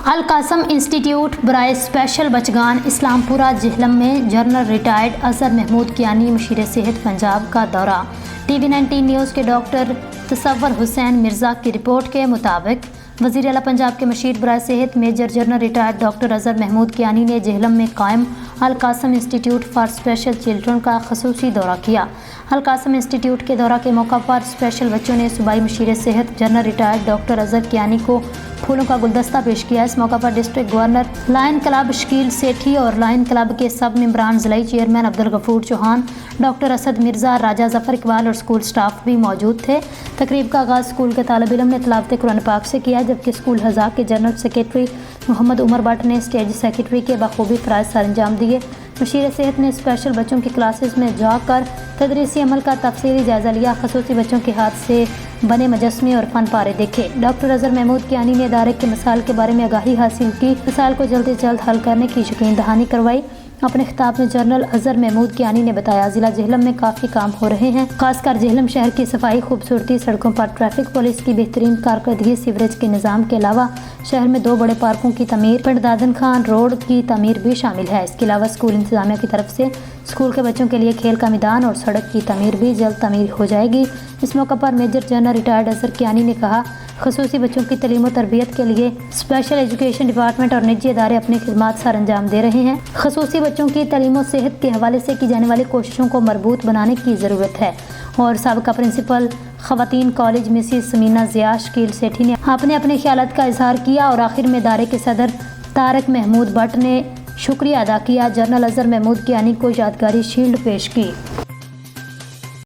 القاسم institute برائے special بچگان اسلام پورہ جہلم میں جنرل ریٹائرڈ اظہر محمود کیانی مشیر صحت پنجاب کا دورہ۔ ٹی وی 19 نیوز کے ڈاکٹر تصور حسین مرزا کی رپورٹ کے مطابق وزیر اعلیٰ پنجاب کے مشیر برائے صحت major general retired doctor Azhar Mahmood Kiani نے جہلم میں قائم القاسم انسٹیٹیوٹ فار اسپیشل چلڈرن کا خصوصی دورہ کیا۔ القاسم انسٹیٹیوٹ کے دورہ کے موقع پر اسپیشل بچوں نے صوبائی مشیر صحت general retired doctor Azhar Kiani کو پھولوں کا گلدستہ پیش کیا۔ اس موقع پر district governor lion club Shakeel Sethi اور لائن کلب کے سب ممبران، ضلعی چیئرمین عبدالغفور چوہان، ڈاکٹر اسد مرزا، راجہ ظفر اقبال اور اسکول سٹاف بھی موجود تھے۔ تقریب کا آغاز اسکول کے طالب علم نے تلاوت قرآن پاک سے کیا، جبکہ اسکول حضا کے general secretary Muhammad Umar but نے اسٹیج سیکریٹری کے بخوبی فرائض سر انجام دیے۔ مشیر صحت نے اسپیشل بچوں کی کلاسز میں جا کر تدریسی عمل کا تفصیلی جائزہ لیا، خصوصی بچوں کے ہاتھ سے بنے مجسمے اور فن پارے دیکھے۔ ڈاکٹر اظہر محمود کیانی نے ادارے کے مسائل کے بارے میں آگاہی حاصل کی، مسائل کو جلد از جلد حل کرنے کی یقین دہانی کروائی۔ اپنے خطاب میں جنرل اظہر محمود کیانی نے بتایا، ضلع جہلم میں کافی کام ہو رہے ہیں، خاص کر جہلم شہر کی صفائی، خوبصورتی، سڑکوں پر ٹریفک پولیس کی بہترین کارکردگی، سیوریج کے نظام کے علاوہ شہر میں 2 بڑے پارکوں کی تعمیر، پنڈ دادن خان روڈ کی تعمیر بھی شامل ہے۔ اس کے علاوہ اسکول انتظامیہ کی طرف سے اسکول کے بچوں کے لیے کھیل کا میدان اور سڑک کی تعمیر بھی جلد تعمیر ہو جائے گی۔ اس موقع پر major general retired Azhar Kiani نے کہا، خصوصی بچوں کی تعلیم و تربیت کے لیے اسپیشل ایجوکیشن ڈپارٹمنٹ اور نجی ادارے اپنی خدمات سر انجام دے رہے ہیں۔ خصوصی بچوں کی تعلیم و صحت کے حوالے سے کی جانے والی کوششوں کو مربوط بنانے کی ضرورت ہے، اور سابقہ پرنسپل خواتین کالج مسز سمینا ضیاء شکیل سیٹھی نے اپنے خیالات کا اظہار کیا، اور آخر میں ادارے کے صدر طارق محمود بٹ نے شکریہ ادا کیا۔ جنرل اظہر محمود کیانی کو یادگاری شیلڈ پیش کی۔